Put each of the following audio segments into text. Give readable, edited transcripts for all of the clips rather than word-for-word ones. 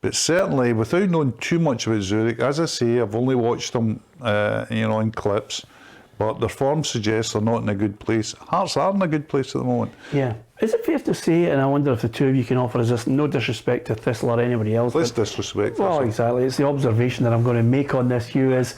But certainly, without knowing too much about Zurich, as I say, I've only watched them, in clips, but their form suggests they're not in a good place. Hearts are in a good place at the moment. Yeah. Is it fair to say, and I wonder if the two of you can offer us this, no disrespect to Thistle or anybody else. Less disrespect. Well, exactly. It's the observation that I'm going to make on this, Hugh, is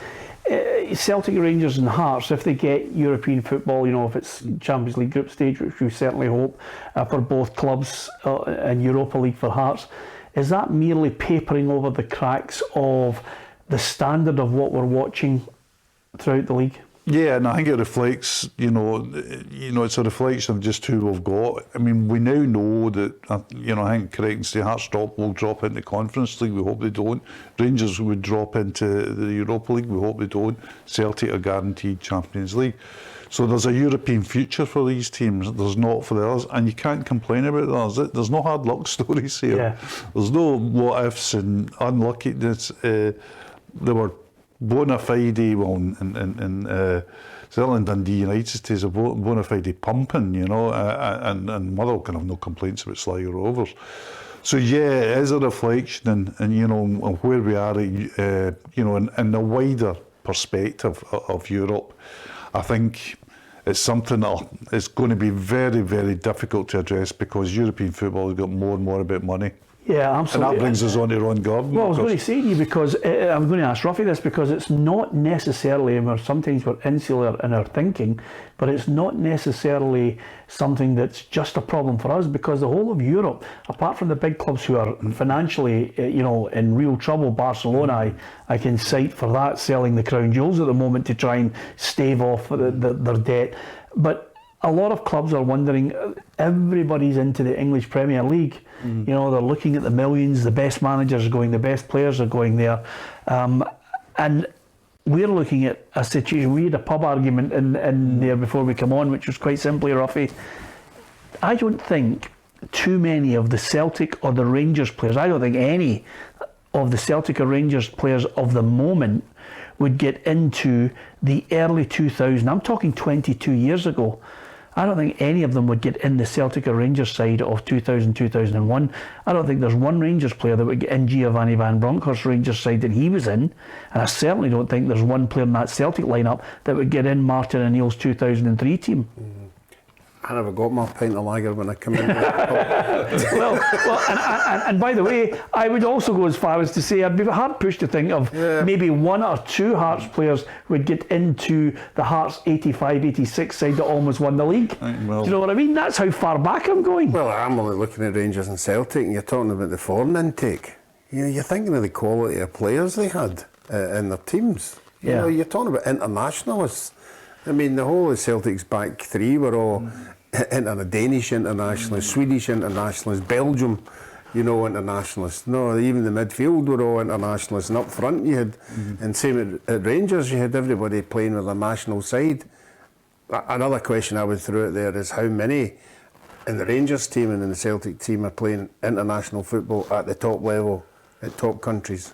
Celtic, Rangers and Hearts, if they get European football, if it's Champions League group stage, which we certainly hope for both clubs, and Europa League for Hearts, is that merely papering over the cracks of the standard of what we're watching throughout the league? Yeah, and I think it reflects, it's a reflection of just who we've got. I mean, we now know that, I think correct and say Hearts will drop into Conference League. We hope they don't. Rangers would drop into the Europa League. We hope they don't. Celtic are guaranteed Champions League. So there's a European future for these teams. There's not for the others, and you can't complain about that. There's no hard luck stories here. Yeah. There's no what ifs and unluckiness. They were bona fide, certainly in Dundee United's days, a bona fide pumping, and Motherwell can have no complaints about Sligo Rovers. So yeah, it is a reflection, and where we are, in the wider perspective of Europe. I think it's something that is going to be very, very difficult to address because European football has got more and more about money. Yeah, absolutely. And that brings us on to Ron Gordon. Well, I was going to say to you, because I'm going to ask Ruffy this, because it's not necessarily, and sometimes we're insular in our thinking, but it's not necessarily something that's just a problem for us, because the whole of Europe, apart from the big clubs who are financially, in real trouble, Barcelona, I can cite for that, selling the crown jewels at the moment to try and stave off their debt. But a lot of clubs are wondering, everybody's into the English Premier League. They're looking at the millions, the best managers are going, the best players are going there. And we're looking at a situation, we had a pub argument in there before we come on, which was quite simply, Ruffy, I don't think too many of the Celtic or the Rangers players, I don't think any of the Celtic or Rangers players of the moment would get into the early 2000s. I'm talking 22 years ago. I don't think any of them would get in the Celtic or Rangers side of 2000, 2001. I don't think there's one Rangers player that would get in Giovanni Van Bronckhorst's Rangers side that he was in. And I certainly don't think there's one player in that Celtic lineup that would get in Martin O'Neill's 2003 team. I never got my pint of lager when I come in. and by the way, I would also go as far as to say I'd be hard pushed to think of maybe one or two Hearts players would get into the Hearts 85-86 side that almost won the league. Well, do you know what I mean? That's how far back I'm going. Well, I'm only looking at Rangers and Celtic, and you're talking about the foreign intake. You're thinking of the quality of players they had in their teams. You're talking about internationalists. I mean, the whole of Celtic's back three were all Danish internationalists, Swedish internationalists, Belgium, internationalists. No, even the midfield were all internationalists. And up front you had, and same at Rangers, you had everybody playing with a national side. Another question I would throw out there is how many in the Rangers team and in the Celtic team are playing international football at the top level, at top countries?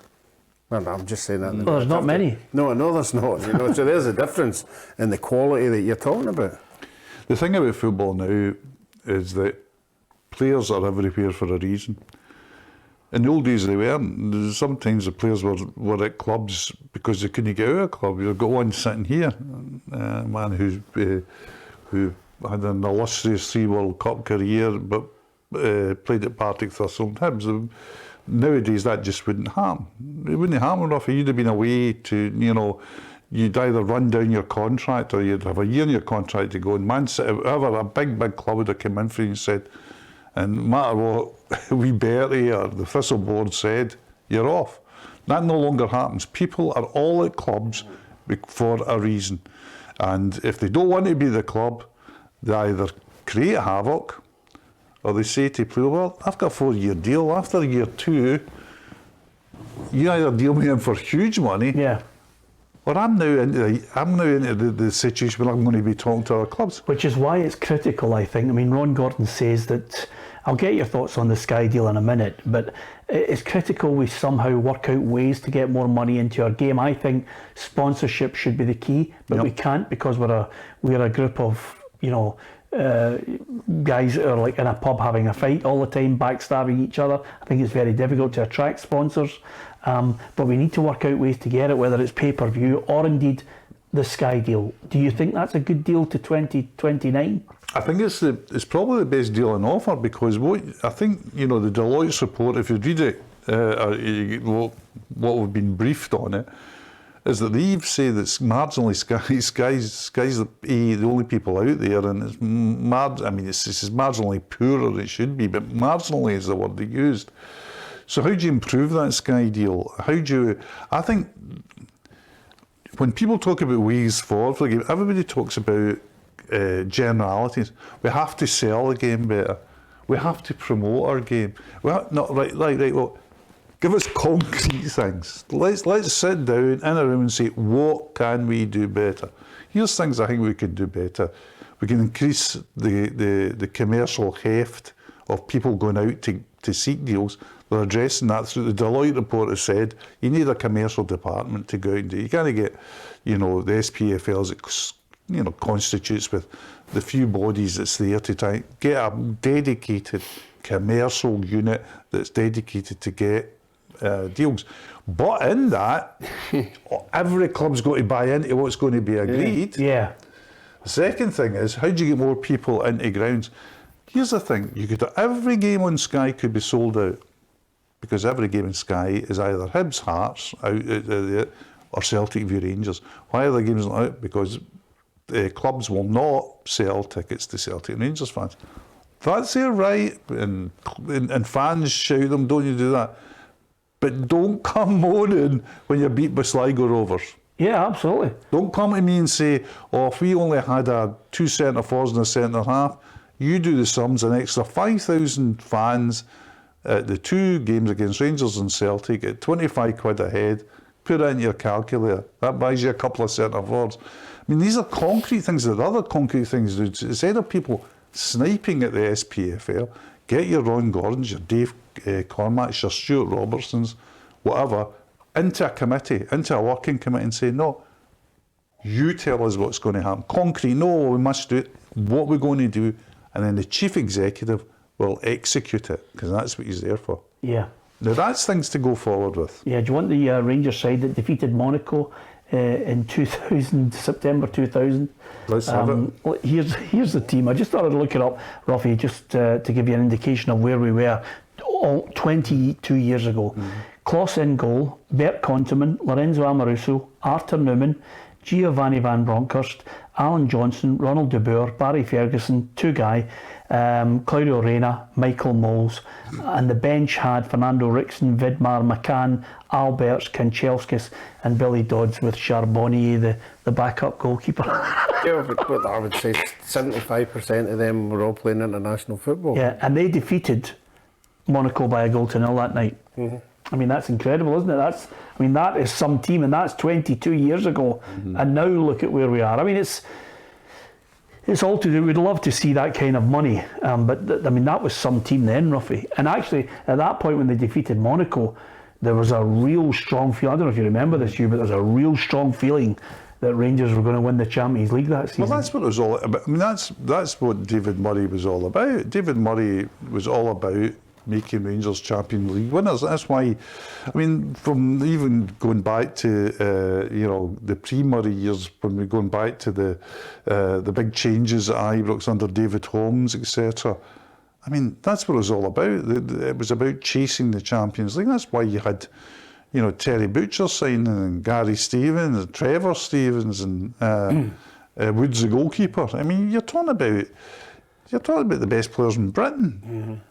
Well, I'm just saying that. Well, there's not many. No, there's not. So there's a difference in the quality that you're talking about. The thing about football now is that players are everywhere for a reason. In the old days they weren't. Sometimes the players were at clubs because they couldn't get out of a club. You've got one sitting here, a man who had an illustrious 3 World Cup career but played at Partick Thistle and Hibs. Nowadays that just wouldn't happen. It wouldn't happen enough. You'd have been away to, you'd either run down your contract or you'd have a year in your contract to go. And Man City, whoever, a big club would have come in for you and said, and no matter what wee Bertie or the Thistle board said, you're off. That no longer happens. People are all at clubs for a reason. And if they don't want to be the club, they either create havoc or they say to people, well, I've got a 4-year deal. After year 2, you either deal me in for huge money, or I'm now into the situation where I'm going to be talking to other clubs. Which is why it's critical, I think. I mean, Ron Gordon says that, I'll get your thoughts on the Sky deal in a minute, but it's critical we somehow work out ways to get more money into our game. I think sponsorship should be the key, but we can't because we're a group of, guys that are like in a pub having a fight all the time, backstabbing each other. I think it's very difficult to attract sponsors, but we need to work out ways to get it, whether it's pay-per-view or indeed the Sky deal. Do you think that's a good deal to 2029? I think it's probably the best deal on offer, because what I think, the Deloitte's report, if you read it, what we've been briefed on it, is that they say that marginally Sky's the only people out there, and it's it's marginally poorer than it should be, but marginally is the word they used. So how do you improve that Sky deal? I think when people talk about ways forward for the game, everybody talks about generalities. We have to sell the game better. We have to promote our game. Well, give us concrete things. Let's sit down in a room and say, what can we do better? Here's things I think we can do better. We can increase the commercial heft of people going out to seek deals. They're addressing that through the Deloitte report has said you need a commercial department to go out and do. You can't get, the SPFL as it constitutes with the few bodies that's there to try get a dedicated commercial unit that's dedicated to get deals. But in that, every club's got to buy into what's going to be agreed. Yeah. The second thing is, how do you get more people into grounds? Here's the thing, every game on Sky could be sold out, because every game on Sky is either Hibs Hearts out or Celtic v Rangers. Why are the games not out? Because clubs will not sell tickets to Celtic and Rangers fans. That's their right, and fans shout them, don't you do that. But don't come moaning when you're beat by Sligo Rovers. Yeah, absolutely. Don't come to me and say, if we only had 2 centre forwards and a centre half, you do the sums, an extra 5,000 fans at the 2 games against Rangers and Celtic at 25 quid a head, put it in your calculator. That buys you a couple of centre forwards. These are concrete things. There are other concrete things to do. Instead of people sniping at the SPFL, get your Ron Gordons, your Dave Cormacks, your Stuart Robertsons, whatever, into a committee, into a working committee, and say, no, you tell us what's going to happen. Concrete, no, we must do it. What we're going to do, and then the chief executive will execute it, because that's what he's there for. Yeah. Now that's things to go forward with. Yeah, do you want the Rangers side that defeated Monaco in 2000, September 2000? Let's have it. Here's the team. I just thought I'd look it up, Ruffy, just to give you an indication of where we were 22 years ago. Kloss in goal, Bert Konteman, Lorenzo Amoruso, Arthur Newman, Giovanni Van Bronckhorst, Alan Johnson, Ronald de Boer, Barry Ferguson, Tugai, Claudio Reyna, Michael Moles, and the bench had Fernando Rickson, Vidmar, McCann, Alberts, Kanchelskis, and Billy Dodds, with Charbonnier, the backup goalkeeper. Yeah, but I would say 75% of them were all playing international football. Yeah, and they defeated Monaco by 1-0 that night. That's incredible, isn't it? That is some team, and that's 22 years ago. And now look at where we are. It's all to do. We'd love to see that kind of money, but that was some team then, Ruffy. And actually, at that point when they defeated Monaco, there was a real strong feeling. I don't know if you remember this, Hugh, but there's a real strong feeling that Rangers were going to win the Champions League that season. Well, that's what it was all about. That's what David Murray was all about. David Murray was all about making Rangers Champions League winners. That's why, from even going back to the pre-Murray years, when we're going back to the big changes at Ibrox under David Holmes, etc. That's what it was all about. It was about chasing the Champions League. That's why you had, Terry Butcher signing, and Gary Stevens, and Trevor Stevens, and Woods the goalkeeper. You're talking about the best players in Britain.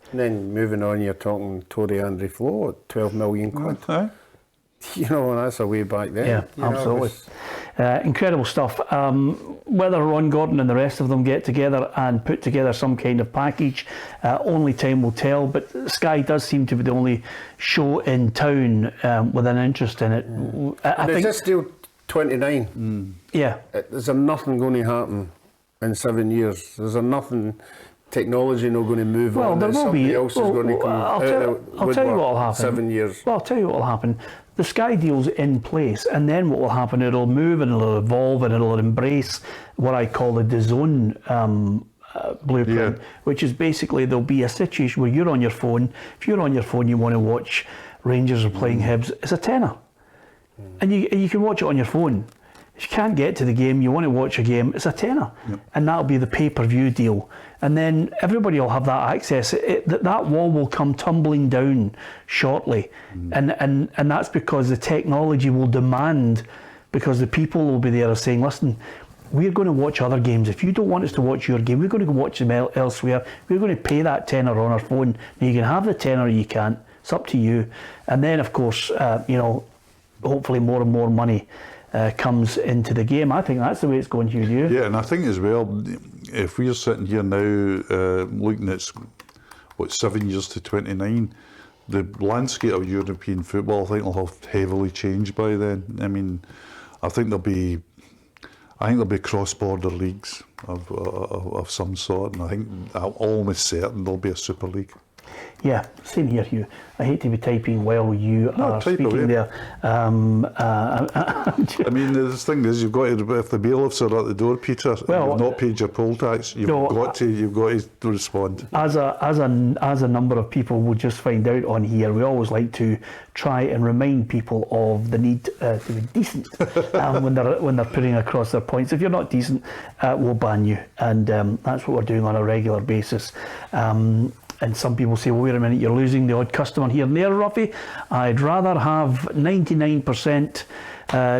And then moving on, you're talking Tory Andre Flo at 12 million quid. Aye. That's a way back then. Yeah, absolutely. Incredible stuff. Whether Ron Gordon and the rest of them get together and put together some kind of package, only time will tell. But Sky does seem to be the only show in town with an interest in it. I think it's still 29. Yeah. There's nothing going to happen in 7 years. There's nothing technology not going to move Well, on? there That will somebody be. else is going to come I'll out tell, of I'll tell you woodwork what will happen. 7 years. Well, I'll tell you what will happen. The Sky deal's in place, and then what will happen? It'll move and it'll evolve and it'll embrace what I call the DAZN blueprint, which is basically there'll be a situation where you're on your phone. If you're on your phone, you want to watch Rangers are playing Hibs. It's a tenner, and you can watch it on your phone. If you can't get to the game, you want to watch a game, it's a tenner. And that'll be the pay-per-view deal. And then everybody will have that access. That wall will come tumbling down shortly. And that's because the technology will demand, because the people will be there saying, listen, we're going to watch other games. If you don't want us to watch your game, we're going to go watch them elsewhere. We're going to pay that tenner on our phone. Now, you can have the tenner or you can't. It's up to you. And then, of course, hopefully more and more money comes into the game. I think that's the way it's going, Hugh. Yeah, and I think as well, if we're sitting here now looking at 7 years to 29, the landscape of European football, I think, will have heavily changed by then. I mean, I think there'll be cross-border leagues of some sort, and I think I'm almost certain there'll be a Super League. Yeah, same here, Hugh. I hate to be typing while you are speaking away. there. I mean, the thing is, you've got to, if the bailiffs are at the door, Peter, and you've not paid your poll tax, you've got to respond. As a number of people will just find out on here, we always like to try and remind people of the need to be decent when they're putting across their points. If you're not decent, we'll ban you, and that's what we're doing on a regular basis. And some people say, well, wait a minute, you're losing the odd customer here and there, Ruffy. I'd rather have 99%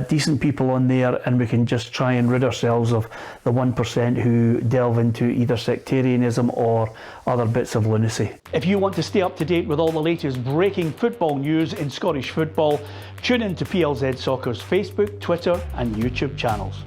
decent people on there, and we can just try and rid ourselves of the 1% who delve into either sectarianism or other bits of lunacy. If you want to stay up to date with all the latest breaking football news in Scottish football, tune in to PLZ Soccer's Facebook, Twitter and YouTube channels.